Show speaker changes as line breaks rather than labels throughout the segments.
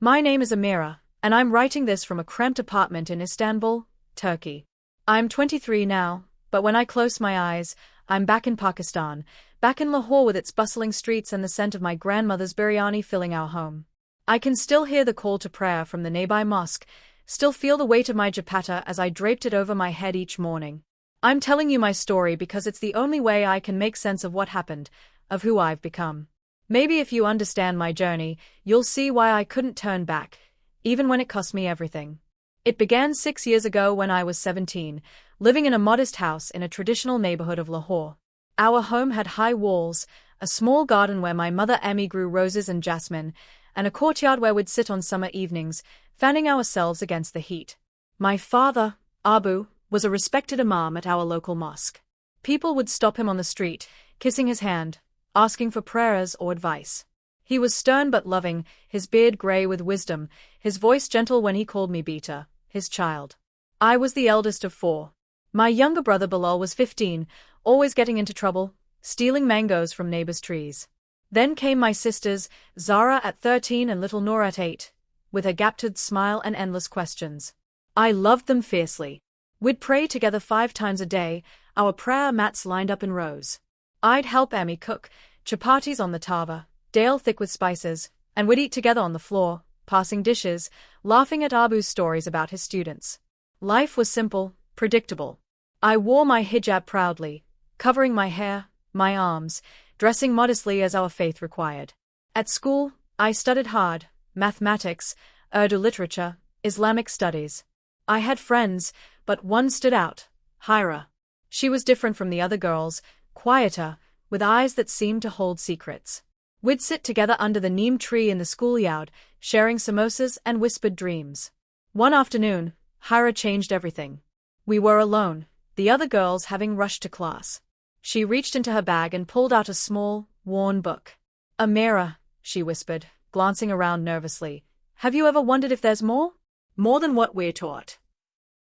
My name is Amira, and I'm writing this from a cramped apartment in Istanbul, Turkey. I'm 23 now, but when I close my eyes, I'm back in Pakistan, back in Lahore with its bustling streets and the scent of my grandmother's biryani filling our home. I can still hear the call to prayer from the nearby mosque, still feel the weight of my dupatta as I draped it over my head each morning. I'm telling you my story because it's the only way I can make sense of what happened, of who I've become. Maybe if you understand my journey, you'll see why I couldn't turn back, even when it cost me everything. It began 6 years ago when I was 17, living in a modest house in a traditional neighborhood of Lahore. Our home had high walls, a small garden where my mother Emmy grew roses and jasmine, and a courtyard where we'd sit on summer evenings, fanning ourselves against the heat. My father, Abu, was a respected imam at our local mosque. People would stop him on the street, kissing his hand, asking for prayers or advice. He was stern but loving, his beard grey with wisdom, his voice gentle when he called me Beta, his child. I was the eldest of 4. My younger brother Bilal was 15, always getting into trouble, stealing mangoes from neighbors' trees. Then came my sisters, Zara at 13 and little Noor at 8, with her gap-toothed smile and endless questions. I loved them fiercely. We'd pray together 5 times a day, our prayer mats lined up in rows. I'd help Emmy cook, chapatis on the tava, dal thick with spices, and we'd eat together on the floor, passing dishes, laughing at Abu's stories about his students. Life was simple, predictable. I wore my hijab proudly, covering my hair, my arms, dressing modestly as our faith required. At school, I studied hard, mathematics, Urdu literature, Islamic studies. I had friends, but one stood out, Hira. She was different from the other girls, quieter, with eyes that seemed to hold secrets. We'd sit together under the neem tree in the schoolyard, sharing samosas and whispered dreams. One afternoon, Hira changed everything. We were alone, the other girls having rushed to class. She reached into her bag and pulled out a small, worn book. Amira, she whispered, glancing around nervously. Have you ever wondered if there's more? More than what we're taught.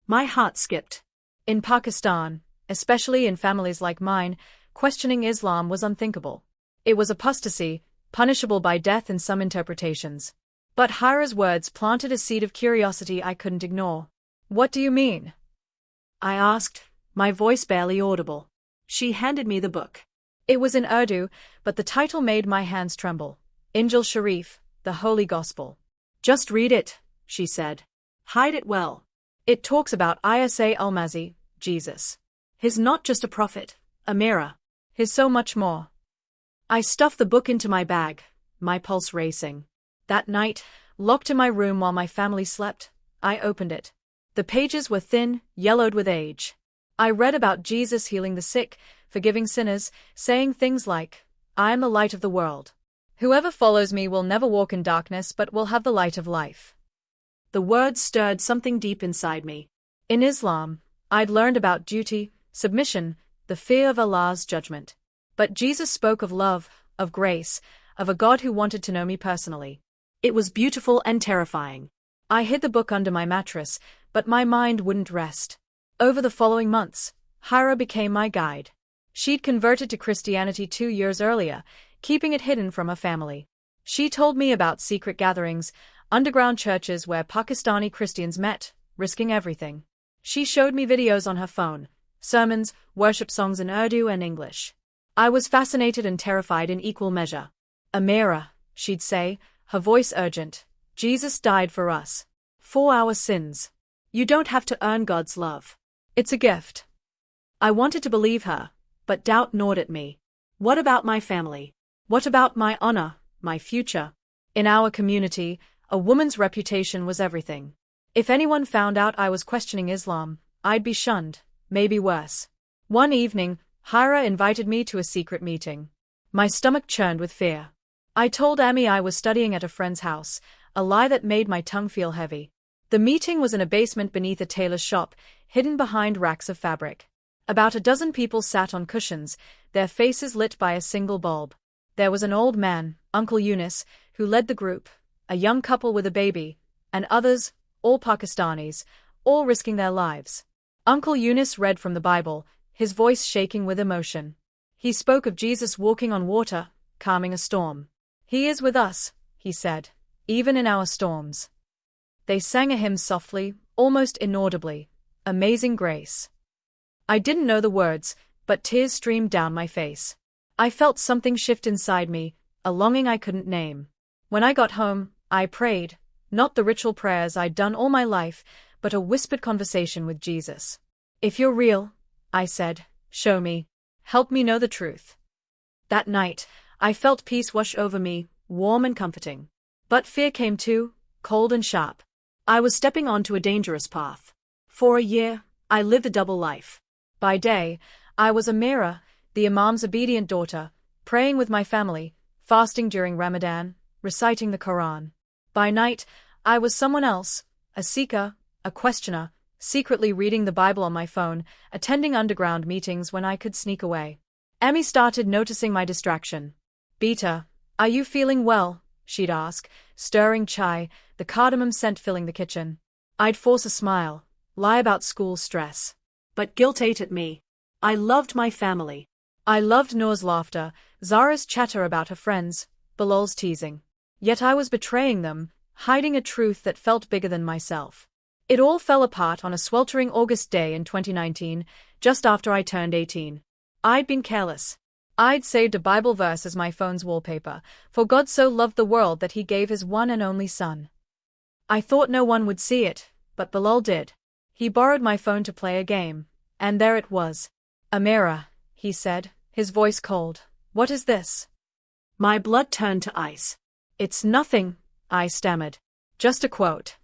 My heart skipped. In Pakistan, especially in families like mine, questioning Islam was unthinkable. It was apostasy, punishable by death in some interpretations. But Hira's words planted a seed of curiosity I couldn't ignore. What do you mean? I asked, my voice barely audible. She handed me the book. It was in Urdu, but the title made my hands tremble. Injil Sharif, the Holy Gospel. Just read it, she said. Hide it well. It talks about Isa al-Masih, Jesus. He's not just a prophet, Amira. He's so much more. I stuffed the book into my bag, my pulse racing. That night, locked in my room while my family slept, I opened it. The pages were thin, yellowed with age. I read about Jesus healing the sick, forgiving sinners, saying things like, I am the light of the world. Whoever follows me will never walk in darkness but will have the light of life. The words stirred something deep inside me. In Islam, I'd learned about duty, submission, the fear of Allah's judgment. But Jesus spoke of love, of grace, of a God who wanted to know me personally. It was beautiful and terrifying. I hid the book under my mattress, but my mind wouldn't rest. Over the following months, Hira became my guide. She'd converted to Christianity 2 years earlier, keeping it hidden from her family. She told me about secret gatherings, underground churches where Pakistani Christians met, risking everything. She showed me videos on her phone, sermons, worship songs in Urdu and English. I was fascinated and terrified in equal measure. Amira, she'd say, her voice urgent, Jesus died for us. For our sins. You don't have to earn God's love. It's a gift. I wanted to believe her, but doubt gnawed at me. What about my family? What about my honor, my future? In our community, a woman's reputation was everything. If anyone found out I was questioning Islam, I'd be shunned, maybe worse. One evening, Hira invited me to a secret meeting. My stomach churned with fear. I told Amy I was studying at a friend's house, a lie that made my tongue feel heavy. The meeting was in a basement beneath a tailor's shop, hidden behind racks of fabric. About a dozen people sat on cushions, their faces lit by a single bulb. There was an old man, Uncle Yunus, who led the group, a young couple with a baby, and others, all Pakistanis, all risking their lives. Uncle Yunus read from the Bible, his voice shaking with emotion. He spoke of Jesus walking on water, calming a storm. He is with us, he said. even in our storms. They sang a hymn softly, almost inaudibly, Amazing Grace. I didn't know the words, but tears streamed down my face. I felt something shift inside me, a longing I couldn't name. When I got home, I prayed, not the ritual prayers I'd done all my life, but a whispered conversation with Jesus. If you're real, I said, show me. Help me know the truth. That night, I felt peace wash over me, warm and comforting. But fear came too, cold and sharp. I was stepping onto a dangerous path. For a year, I lived a double life. By day, I was Amira, the Imam's obedient daughter, praying with my family, fasting during Ramadan, reciting the Quran. By night, I was someone else, a seeker, a questioner, secretly reading the Bible on my phone, attending underground meetings when I could sneak away. Emmy started noticing my distraction. Beta, are you feeling well? She'd ask, stirring chai, the cardamom scent filling the kitchen. I'd force a smile, lie about school stress. But guilt ate at me. I loved my family. I loved Noor's laughter, Zara's chatter about her friends, Bilal's teasing. Yet I was betraying them, hiding a truth that felt bigger than myself. It all fell apart on a sweltering August day in 2019, just after I turned 18. I'd been careless. I'd saved a Bible verse as my phone's wallpaper, for God so loved the world that he gave his one and only son. I thought no one would see it, but Bilal did. He borrowed my phone to play a game, and there it was. Amira, he said, his voice cold. What is this? My blood turned to ice. It's nothing, I stammered. Just a quote.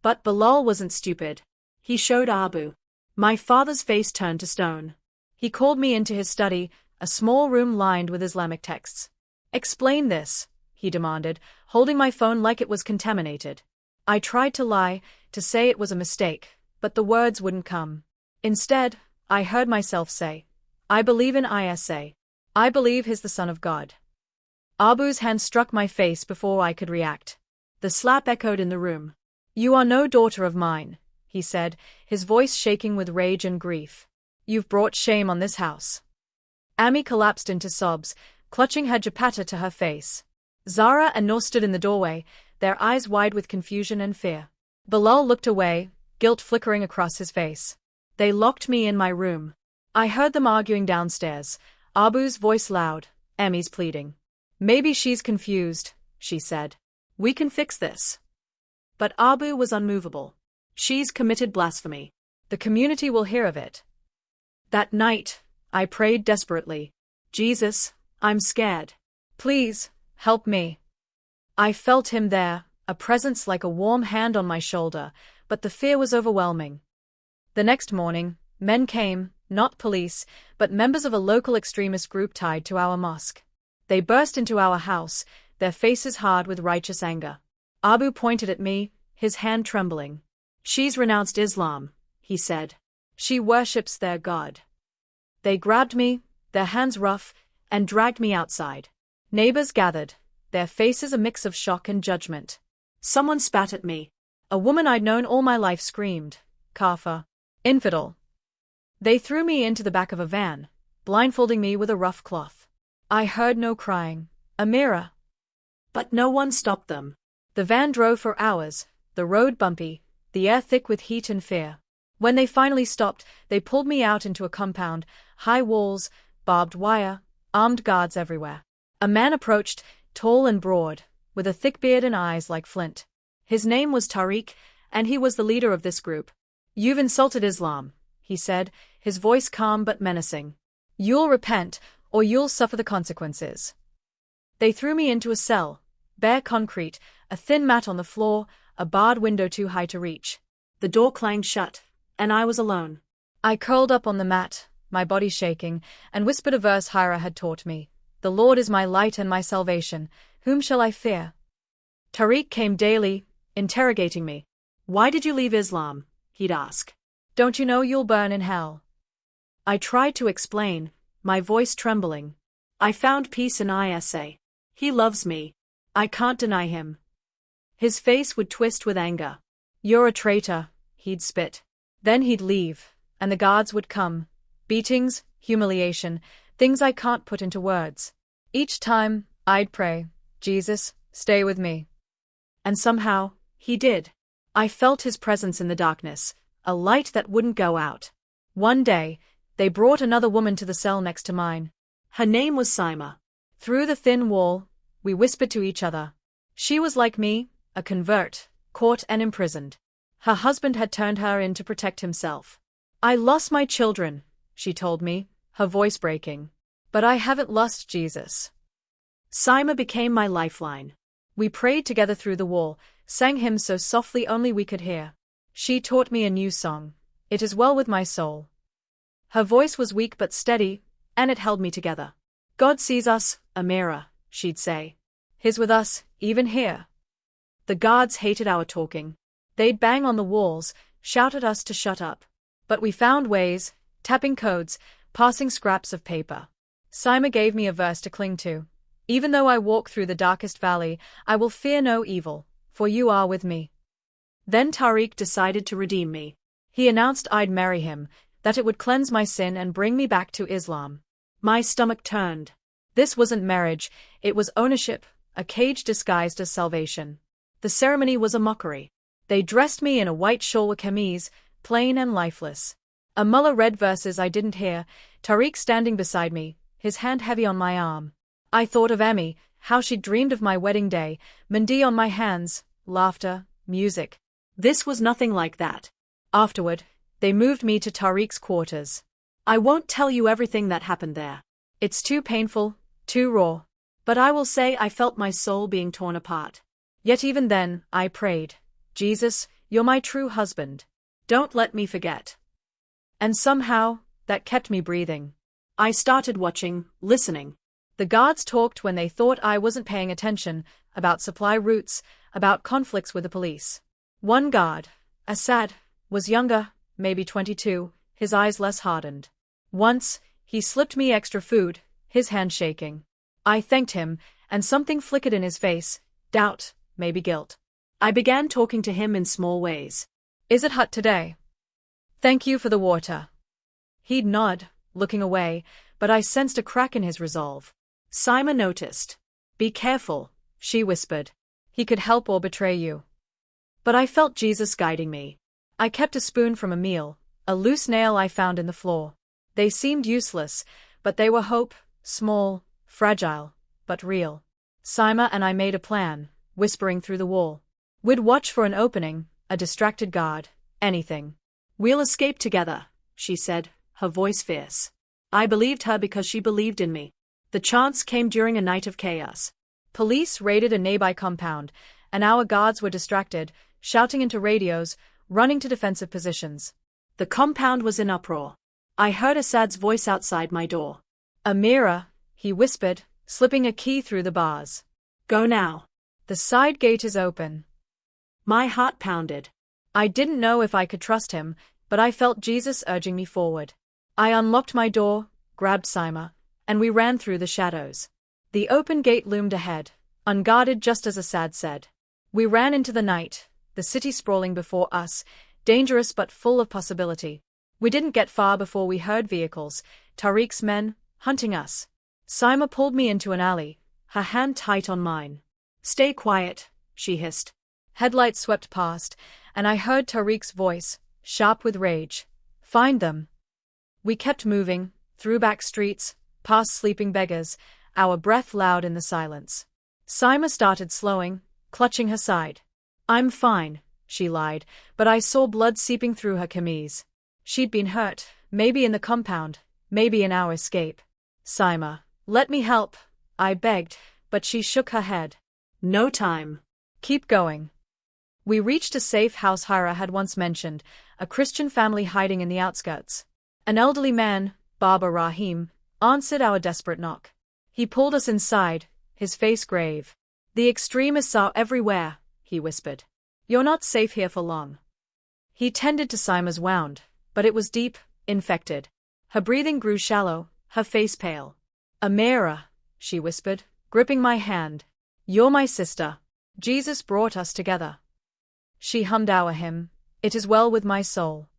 But Bilal wasn't stupid. He showed Abu. My father's face turned to stone. He called me into his study, a small room lined with Islamic texts. Explain this, he demanded, holding my phone like it was contaminated. I tried to lie, to say it was a mistake, but the words wouldn't come. Instead, I heard myself say, I believe in Isa. I believe he's the son of God. Abu's hand struck my face before I could react. The slap echoed in the room. You are no daughter of mine, he said, his voice shaking with rage and grief. You've brought shame on this house. Ami collapsed into sobs, clutching her japata to her face. Zara and Noor stood in the doorway, their eyes wide with confusion and fear. Bilal looked away, guilt flickering across his face. They locked me in my room. I heard them arguing downstairs, Abu's voice loud, Emmy's pleading. Maybe she's confused, she said. We can fix this. But Abu was unmovable. She's committed blasphemy. The community will hear of it. That night, I prayed desperately. Jesus, I'm scared. Please, help me. I felt him there, a presence like a warm hand on my shoulder, but the fear was overwhelming. The next morning, men came, not police, but members of a local extremist group tied to our mosque. They burst into our house, their faces hard with righteous anger. Abu pointed at me, his hand trembling. She's renounced Islam, he said. She worships their God. They grabbed me, their hands rough, and dragged me outside. Neighbors gathered, their faces a mix of shock and judgment. Someone spat at me. A woman I'd known all my life screamed, Kafir, infidel. They threw me into the back of a van, blindfolding me with a rough cloth. I heard no crying, Amira. But no one stopped them. The van drove for hours, the road bumpy, the air thick with heat and fear. When they finally stopped, they pulled me out into a compound, high walls, barbed wire, armed guards everywhere. A man approached, tall and broad, with a thick beard and eyes like flint. His name was Tariq, and he was the leader of this group. You've insulted Islam, he said, his voice calm but menacing. You'll repent, or you'll suffer the consequences. They threw me into a cell, bare concrete, a thin mat on the floor, a barred window too high to reach. The door clanged shut, and I was alone. I curled up on the mat, my body shaking, and whispered a verse Hira had taught me. The Lord is my light and my salvation, whom shall I fear? Tariq came daily, interrogating me. Why did you leave Islam? He'd ask. Don't you know you'll burn in hell? I tried to explain, my voice trembling. I found peace in Isa. He loves me. I can't deny him. His face would twist with anger. You're a traitor, he'd spit. Then he'd leave, and the guards would come. Beatings, humiliation, things I can't put into words. Each time, I'd pray, Jesus, stay with me. And somehow, he did. I felt his presence in the darkness, a light that wouldn't go out. One day, they brought another woman to the cell next to mine. Her name was Sima. Through the thin wall, we whispered to each other. She was like me, a convert, caught and imprisoned. Her husband had turned her in to protect himself. I lost my children, she told me, her voice breaking. But I haven't lost Jesus. Sima became my lifeline. We prayed together through the wall, sang hymns so softly only we could hear. She taught me a new song, It Is Well With My Soul. Her voice was weak but steady, and it held me together. God sees us, Amira, she'd say. He's with us, even here. The guards hated our talking. They'd bang on the walls, shout at us to shut up. But we found ways, tapping codes, passing scraps of paper. Sima gave me a verse to cling to. Even though I walk through the darkest valley, I will fear no evil, for you are with me. Then Tariq decided to redeem me. He announced I'd marry him, that it would cleanse my sin and bring me back to Islam. My stomach turned. This wasn't marriage, it was ownership, a cage disguised as salvation. The ceremony was a mockery. They dressed me in a white shawl kameez, plain and lifeless. A mullah read verses I didn't hear, Tariq standing beside me, his hand heavy on my arm. I thought of Emmy, how she'd dreamed of my wedding day, Mandi on my hands, laughter, music. This was nothing like that. Afterward, they moved me to Tariq's quarters. I won't tell you everything that happened there. It's too painful, too raw. But I will say I felt my soul being torn apart. Yet even then, I prayed, Jesus, you're my true husband. Don't let me forget. And somehow, that kept me breathing. I started watching, listening. The guards talked when they thought I wasn't paying attention, about supply routes, about conflicts with the police. One guard, Assad, was younger, maybe 22, his eyes less hardened. Once, he slipped me extra food, his hand shaking. I thanked him, and something flickered in his face, doubt, maybe guilt. I began talking to him in small ways. Is it hot today? Thank you for the water. He'd nod, looking away, but I sensed a crack in his resolve. Sima noticed. Be careful, she whispered. He could help or betray you. But I felt Jesus guiding me. I kept a spoon from a meal, a loose nail I found in the floor. They seemed useless, but they were hope, small, fragile, but real. Sima and I made a plan, whispering through the wall. We'd watch for an opening, a distracted guard, anything. We'll escape together, she said, her voice fierce. I believed her because she believed in me. The chance came during a night of chaos. Police raided a nearby compound, and our guards were distracted, shouting into radios, running to defensive positions. The compound was in uproar. I heard Assad's voice outside my door. Amira, he whispered, slipping a key through the bars. Go now. The side gate is open. My heart pounded. I didn't know if I could trust him, but I felt Jesus urging me forward. I unlocked my door, grabbed Sima, and we ran through the shadows. The open gate loomed ahead, unguarded just as Assad said. We ran into the night, the city sprawling before us, dangerous but full of possibility. We didn't get far before we heard vehicles, Tariq's men, hunting us. Sima pulled me into an alley, her hand tight on mine. Stay quiet, she hissed. Headlights swept past, and I heard Tariq's voice, sharp with rage. Find them. We kept moving, through back streets, past sleeping beggars, our breath loud in the silence. Sima started slowing, clutching her side. I'm fine, she lied, but I saw blood seeping through her kameez. She'd been hurt, maybe in the compound, maybe in our escape. Sima, let me help, I begged, but she shook her head. No time. Keep going. We reached a safe house Hira had once mentioned, a Christian family hiding in the outskirts. An elderly man, Baba Rahim, answered our desperate knock. He pulled us inside, his face grave. The extremists are everywhere, he whispered. You're not safe here for long. He tended to Sima's wound, but it was deep, infected. Her breathing grew shallow, her face pale. Amira, she whispered, gripping my hand. You're my sister. Jesus brought us together. She hummed our hymn, It Is Well With My Soul.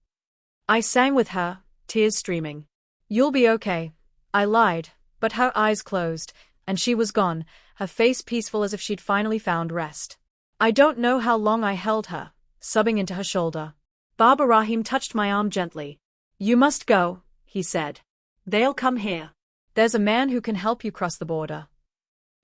I sang with her, tears streaming. You'll be okay. I lied, but her eyes closed, and she was gone, her face peaceful as if she'd finally found rest. I don't know how long I held her, sobbing into her shoulder. Baba Rahim touched my arm gently. You must go, he said. They'll come here. There's a man who can help you cross the border.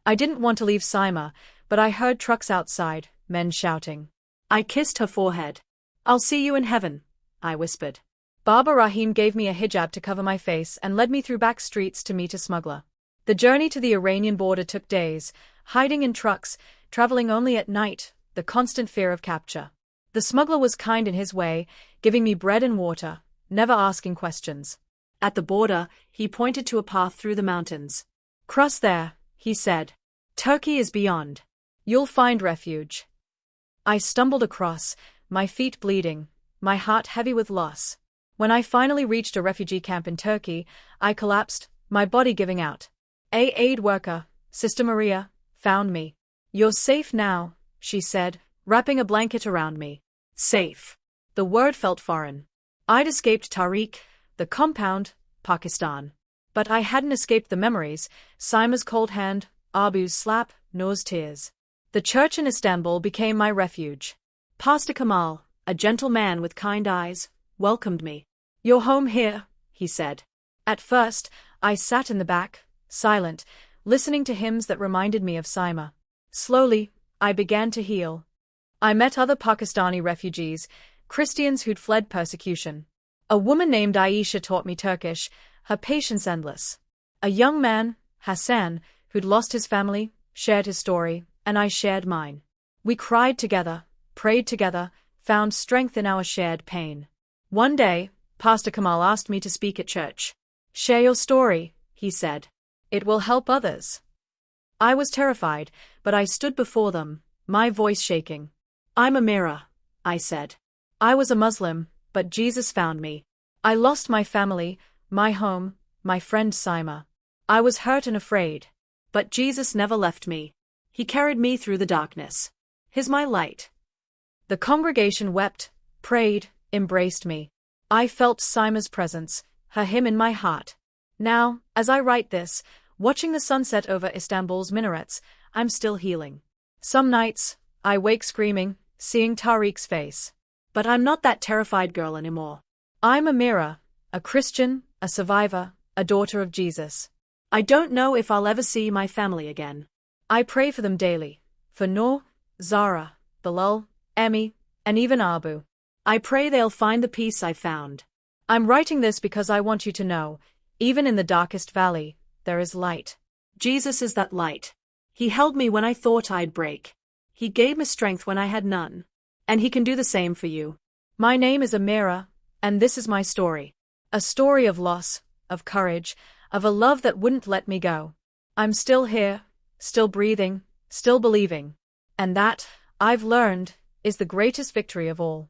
I didn't want to leave Saima, but I heard trucks outside, men shouting. I kissed her forehead. I'll see you in heaven, I whispered. Baba Rahim gave me a hijab to cover my face and led me through back streets to meet a smuggler. The journey to the Iranian border took days, hiding in trucks, traveling only at night, the constant fear of capture. The smuggler was kind in his way, giving me bread and water, never asking questions. At the border, he pointed to a path through the mountains. Cross there, he said. Turkey is beyond. You'll find refuge. I stumbled across, my feet bleeding, my heart heavy with loss. When I finally reached a refugee camp in Turkey, I collapsed, my body giving out. A aid worker, Sister Maria, found me. You're safe now, she said, wrapping a blanket around me. Safe. The word felt foreign. I'd escaped Tariq, the compound, Pakistan. But I hadn't escaped the memories, Saima's cold hand, Abu's slap, Noor's tears. The church in Istanbul became my refuge. Pastor Kamal, a gentle man with kind eyes, welcomed me. You're home here, he said. At first, I sat in the back, silent, listening to hymns that reminded me of Saima. Slowly, I began to heal. I met other Pakistani refugees, Christians who'd fled persecution. A woman named Aisha taught me Turkish, her patience endless. A young man, Hassan, who'd lost his family, shared his story, and I shared mine. We cried together, prayed together, found strength in our shared pain. One day, Pastor Kamal asked me to speak at church. Share your story, he said. It will help others. I was terrified, but I stood before them, my voice shaking. I'm a mirror, I said. I was a Muslim, but Jesus found me. I lost my family, my home, my friend Saima. I was hurt and afraid. But Jesus never left me. He carried me through the darkness. He's my light. The congregation wept, prayed, embraced me. I felt Saima's presence, her hymn in my heart. Now, as I write this, watching the sunset over Istanbul's minarets, I'm still healing. Some nights, I wake screaming, seeing Tariq's face. But I'm not that terrified girl anymore. I'm a mirror, a Christian, a survivor, a daughter of Jesus. I don't know if I'll ever see my family again. I pray for them daily. For Noor, Zara, Bilal, Emmy, and even Abu. I pray they'll find the peace I found. I'm writing this because I want you to know, even in the darkest valley, there is light. Jesus is that light. He held me when I thought I'd break. He gave me strength when I had none. And he can do the same for you. My name is Amira, and this is my story. A story of loss, of courage, of a love that wouldn't let me go. I'm still here, still breathing, still believing. And that, I've learned, is the greatest victory of all.